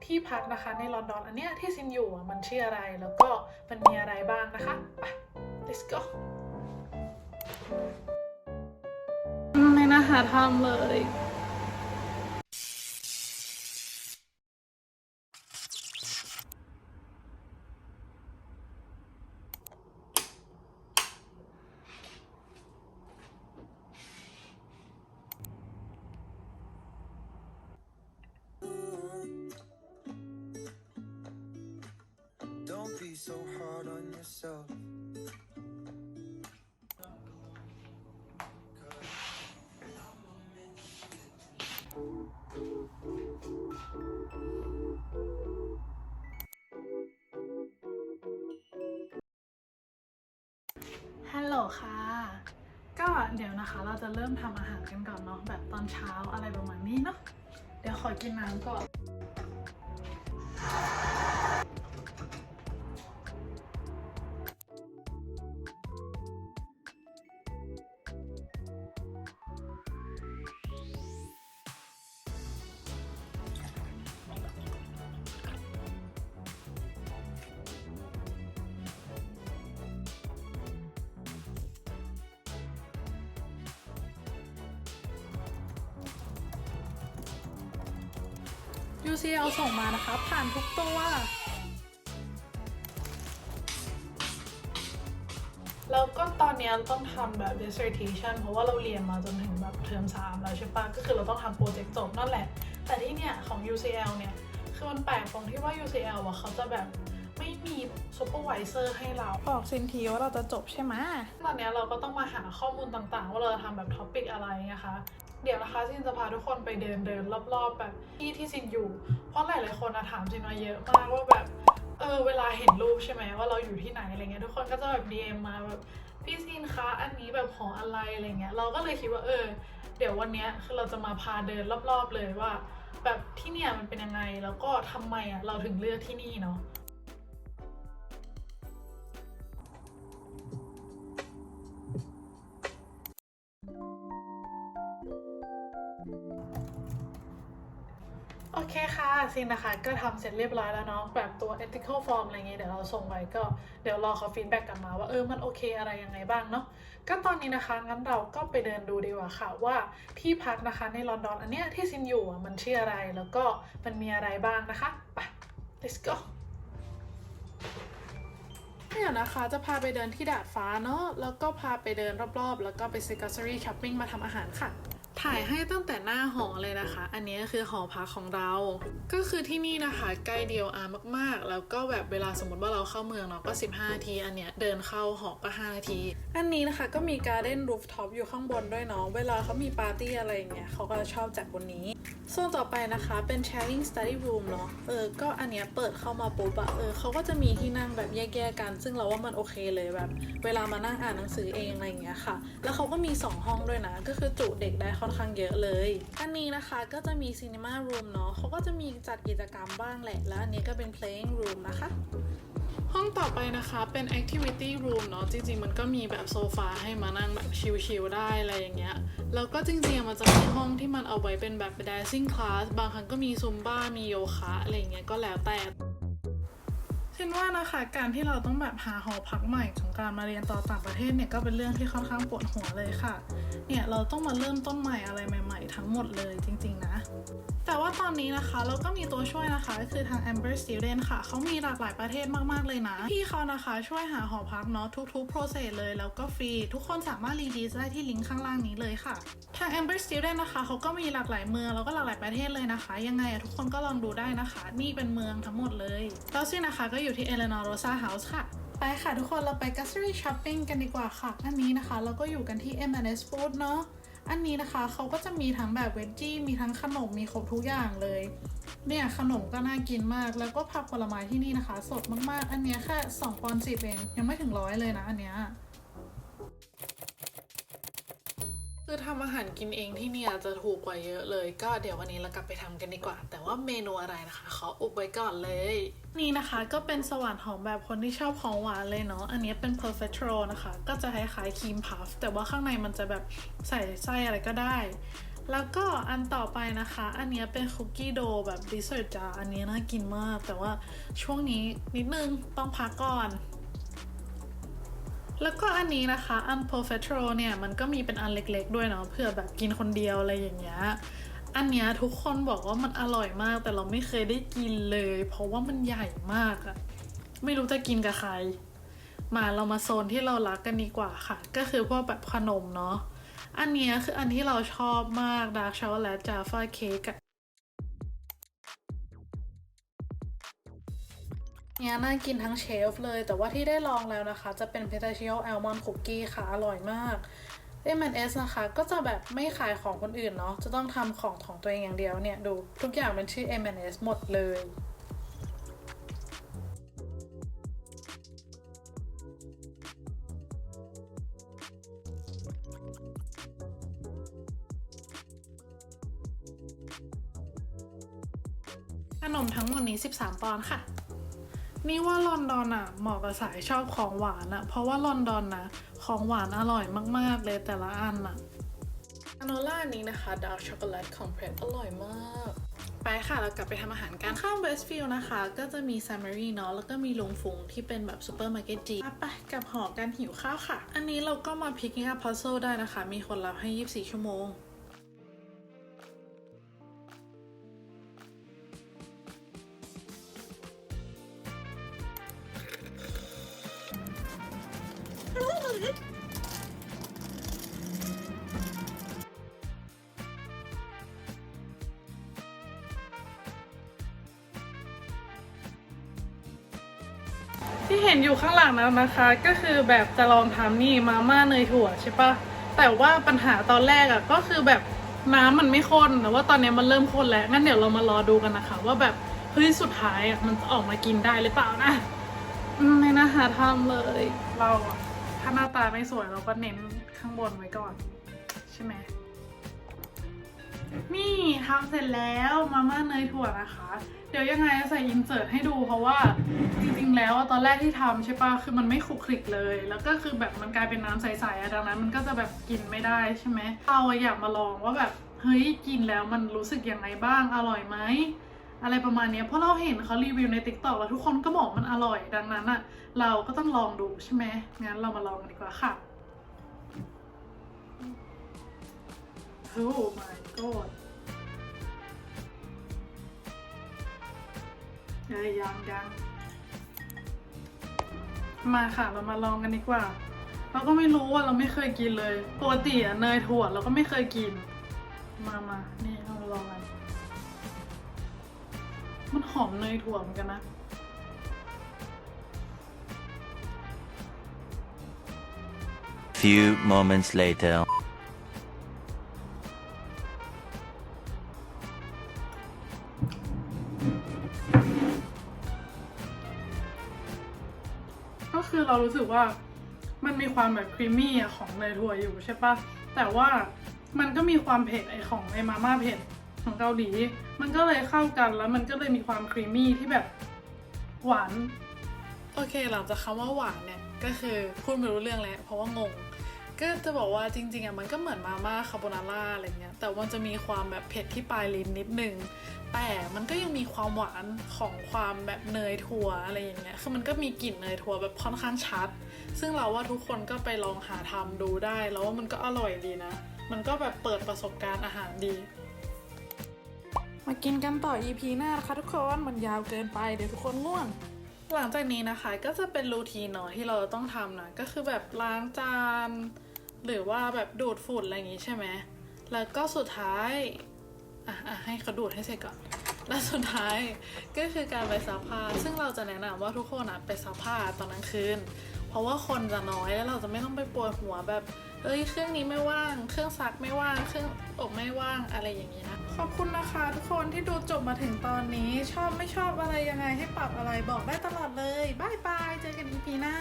ที่พักนะคะในลอนดอนอันเนี้ยที่ซินอยู่มันชื่ออะไรแล้วก็มันมีอะไรบ้างนะคะไป let's go ไม่น่าหาทำเลยDon't be so hard on yourself. Hello ค่ะ ก็เดี๋ยวนะคะเราจะเริ่มทำอาหารกันก่อนเนาะแบบตอนเช้าอะไรประมาณนี้เนาะเดี๋ยวขอกินน้ำก่อนUCL ส่งมานะคะผ่านทุกตัวแล้วก็ตอนนี้ต้องทำแบบ dissertation เพราะว่าเราเรียนมาจนถึงแบบเทอม3แล้วใช่ปะก็คือเราต้องทำโปรเจกต์จบนั่นแหละแต่ที่เนี่ยของ UCL เนี่ยคือมันแปลกตรงที่ว่า UCL อะเขาจะแบบไม่มี supervisor ให้เราบอกซินทีว่าเราจะจบใช่ไหมตอนนี้เราก็ต้องมาหาข้อมูลต่างๆว่าเราจะทำแบบท็อปิกอะไรนะคะเดี๋ยวนะคะซินจะพาทุกคนไปเดินรอบๆแบบที่ซินอยู่เพราะหลายๆคนถามซินมาเยอะมากว่าแบบเวลาเห็นรูปใช่ไหมว่าเราอยู่ที่ไหนอะไรเงี้ยทุกคนก็จะแบบ DM มาแบบพี่ซินคะอันนี้แบบหออะไรอะไรเงี้ยเราก็เลยคิดว่าเดี๋ยววันนี้คือเราจะมาพาเดินรอบๆเลยว่าแบบที่เนี่ยมันเป็นยังไงแล้วก็ทำไมเราถึงเลือกที่นี่เนาะโอเคค่ะซินนะคะก็ทำเสร็จเรียบร้อยแล้วเนาะแบบตัว ethical form อะไรเงี้ยเดี๋ยวเราส่งไปก็เดี๋ยวรอเขาฟีดแบ็กกลับมาว่ามันโอเคอะไรยังไงบ้างเนาะก็ตอนนี้นะคะงั้นเราก็ไปเดินดูดีกว่าค่ะว่าที่พักนะคะในลอนดอนอันเนี้ยที่ซินอยู่มันชื่ออะไรแล้วก็มันมีอะไรบ้างนะคะไป let's go เดี๋ยวนะคะจะพาไปเดินที่ดาดฟ้าเนาะแล้วก็พาไปเดินรอบๆแล้วก็ไปซื้อ grocery shopping มาทำอาหารค่ะถ่ายให้ตั้งแต่หน้าหอเลยนะคะอันนี้คือหอพักของเราก็คือที่นี่นะคะใกล้เดียวมากๆแล้วก็แบบเวลาสมมติว่าเราเข้าเมืองเนาะก็15นาทีอันเนี้ยเดินเข้าหอก็5นาทีอันนี้นะคะก็มี garden rooftop อยู่ข้างบนด้วยเนาะเวลาเขามีปาร์ตี้อะไรอย่างเงี้ยเขาก็ชอบจัดบนนี้ส่วนต่อไปนะคะเป็น sharing study room เนาะก็อันเนี้ยเปิดเข้ามาปุ๊บเขาก็จะมีที่นั่งแบบแยกๆกันซึ่งเราว่ามันโอเคเลยแบบเวลามานั่งอ่านหนังสือเองอะไรอย่างเงี้ยค่ะแล้วเขาก็มี2ห้องด้วยนะก็คือจุเด็กได้ค่อนข้างเยอะเลยอันนี้นะคะก็จะมี cinema room เนาะเขาก็จะมีจัดกิจกรรมบ้างแหละแล้วอันนี้ก็เป็น playing room นะคะห้องต่อไปนะคะเป็น activity room เนาะจริงๆมันก็มีแบบโซฟาให้มานั่งแบบชิลๆได้อะไรอย่างเงี้ยแล้วก็จริงๆมันจะมีห้องที่มันเอาไว้เป็นแบบ dancing class บางครั้งก็มีซุมบ้ามีโยคะอะไรอย่างเงี้ยก็แล้วแต่เช่นว่านะคะการที่เราต้องแบบหาหอพักใหม่ของการมาเรียนต่อต่างประเทศเนี่ยก็เป็นเรื่องที่ค่อนข้างปวดหัวเลยค่ะเนี่ยเราต้องมาเริ่มต้นใหม่อะไรใหม่ๆทั้งหมดเลยจริงๆนะแต่ว่าตอนนี้นะคะเราก็มีตัวช่วยนะคะก็คือทาง Amber Student ค่ะเขามีหลากหลายประเทศมากๆเลยนะพี่เขานะคะช่วยหาหอพักเนาะทุกๆ process เลยแล้วก็ฟรีทุกคนสามารถรีดีสได้ที่ลิงก์ข้างล่างนี้เลยค่ะทาง Amber Student นะคะเขาก็มีหลากหลายเมืองแล้วก็หลากหลายประเทศเลยนะคะยังไงทุกคนก็ลองดูได้นะคะนี่เป็นเมืองทั้งหมดเลยแล้วซึ่งนะคะก็อยู่ที่ Eleanor Rosa House ค่ะไปค่ะทุกคนเราไป grocery shopping กันดีกว่าค่ะอันนี้นะคะเราก็อยู่กันที่ M&S Food เนาะอันนี้นะคะเขาก็จะมีทั้งแบบเวจจี้มีทั้งขนมมีครบทุกอย่างเลยเนี่ยขนมก็น่ากินมากแล้วก็ผักผลไม้ที่นี่นะคะสดมากๆอันนี้แค่2 ปอนด์ 10 เองยังไม่ถึง100เลยนะอันเนี้ยคือทำอาหารกินเองที่เนี่ยจะถูกกว่าเยอะเลยก็เดี๋ยววันนี้เรากลับไปทำกันดีกว่าแต่ว่าเมนูอะไรนะคะขออุบไว้ก่อนเลยนี่นะคะก็เป็นสวรรค์ของแบบคนที่ชอบของหวานเลยเนาะอันนี้เป็น perfect roll นะคะก็จะคล้ายๆครีมพัฟแต่ว่าข้างในมันจะแบบใส่ไส้อะไรก็ได้ แล้วก็อันต่อไปนะคะ อันนี้เป็นคุกกี้โดแบบดิเซอร์ตจ้าอันนี้น่ากินมากแต่ว่าช่วงนี้นิดนึงต้องพักก่อนแล้วก็อันนี้นะคะอัน Profiterol เนี่ยมันก็มีเป็นอันเล็กๆด้วยเนาะเผื่อแบบกินคนเดียวอะไรอย่างเงี้ยอันเนี้ยทุกคนบอกว่ามันอร่อยมากแต่เราไม่เคยได้กินเลยเพราะว่ามันใหญ่มากอะไม่รู้จะกินกับใครมาเรามาโซนที่เรารักกันดีกว่าค่ะก็คือพวกแบบขนมเนาะอันเนี้ยคืออันที่เราชอบมาก Dark Chocolate Jaffa Cake อะเนี่ยน่ากินทั้งเชลฟ์เลยแต่ว่าที่ได้ลองแล้วนะคะจะเป็น Pistachio Almond Cookie ค่ะอร่อยมาก M&S นะคะก็จะแบบไม่ขายของคนอื่นเนาะจะต้องทำของตัวเองอย่างเดียวเนี่ยดูทุกอย่างเป็นชื่อ M&S หมดเลยขนมทั้งหมดนี้13ปอนด์ค่ะนี่ว่าลอนดอนอะเหมาะกับสายชอบของหวานอะเพราะว่าลอนดอนนะของหวานอร่อยมากๆเลยแต่ละอันอะกราโนล่านี้นะคะดาร์กช็อกโกแลตคอมเพรสอร่อยมากไปค่ะเรากลับไปทำอาหารกันข้ามเวสต์ฟิลด์นะคะก็จะมีซามารีเนาะแล้วก็มีลุงฟุงที่เป็นแบบซูเปอร์มาร์เก็ตจีไปกับหอการหิวข้าวค่ะอันนี้เราก็มาพิกกิ้งอัพพัซเซิลได้นะคะมีคนรับให้24ชั่วโมงที่เห็นอยู่ข้างหลังนั้นนะคะก็คือแบบจะลองทำนี่มาม่าเนยถั่วใช่ปะแต่ว่าปัญหาตอนแรกอะก็คือแบบน้ำมันไม่ข้นแต่ว่าตอนนี้มันเริ่มข้นแล้วงั้นเดี๋ยวเรามารอดูกันนะคะว่าแบบเฮ้ยสุดท้ายอะมันออกมากินได้หรือเปล่านะไม่น่าหาทำเลยเราอะถ้าหน้าตาไม่สวยเราก็เน้นข้างบนไว้ก่อนใช่ไหมนี่ทำเสร็จแล้วมาม่าเนยถั่วนะคะเดี๋ยวยังไงใส่อินเสิร์ตให้ดูเพราะว่าจริงๆแล้วตอนแรกที่ทำใช่ปะคือมันไม่คลุกคลิกเลยแล้วก็คือแบบมันกลายเป็นน้ำใสๆอะดังนั้นมันก็จะแบบกินไม่ได้ใช่ไหมเราอยากมาลองว่าแบบเฮ้ยกินแล้วมันรู้สึกยังไงบ้างอร่อยไหมอะไรประมาณนี้เพราะเราเห็นเขารีวิวใน TikTok แล้วทุกคนก็บอกมันอร่อยดังนั้นอะเราก็ต้องลองดูใช่ไหมงั้นเรามาลองกันดีกว่าค่ะโอ้ my godยังมาค่ะเรามาลองกันดีกว่าเราก็ไม่รู้ว่าเราไม่เคยกินเลยปกติอะเนยถั่วเราก็ไม่เคยกินมานี่เรามาลองกันมันหอมเนยถั่วเหมือนกันนะFew moments later. ก็คือเรารู้สึกว่ามันมีความแบบครีมมี่ของเนยถั่วอยู่ใช่ปะแต่ว่ามันก็มีความเผ็ดของมาม่าเผ็ดของเกาหลีมันก็เลยเข้ากันแล้วมันก็เลยมีความครีมมี่ที่แบบหวานโอเคหลังจากคำว่าหวานเนี่ยก็คือพูดไม่รู้เรื่องแล้วเพราะว่างงก็จะบอกว่าจริงๆมันก็เหมือนมาม่าคาโบนาร่าอะไรเงี้ยแต่มันจะมีความแบบเผ็ดที่ปลายลิ้นนิดนึงแต่มันก็ยังมีความหวานของความแบบเนยถั่วอะไรอย่างเงี้ยคือมันก็มีกลิ่นเนยถั่วแบบค่อนข้างชัดซึ่งเราว่าทุกคนก็ไปลองหาทำดูได้แล้วว่ามันก็อร่อยดีนะมันก็แบบเปิดประสบการณ์อาหารดีมากินกันต่อ EP หน้านะคะทุกคนมันยาวเกินไปเดี๋ยวทุกคนง่วงหลังจากนี้นะคะก็จะเป็นรูทีนเนาะที่เราต้องทำนะก็คือแบบล้างจานหรือว่าแบบดูดฝุ่นอะไรอย่างงี้ใช่ไหมแล้วก็สุดท้ายให้เขาดูดให้เสร็จก่อนและสุดท้ายก็คือการไปซักผ้าซึ่งเราจะแนะนำว่าทุกคนไปซักผ้าตอนกลางคืนเพราะว่าคนจะน้อยแล้วเราจะไม่ต้องไปปวดหัวแบบเครื่องนี้ไม่ว่างเครื่องซักไม่ว่างเครื่องอบไม่ว่างอะไรอย่างนี้นะขอบคุณนะคะทุกคนที่ดูจบมาถึงตอนนี้ชอบไม่ชอบอะไรยังไงให้ปรับอะไรบอกได้ตลอดเลยบายบายเจอกัน EP หน้า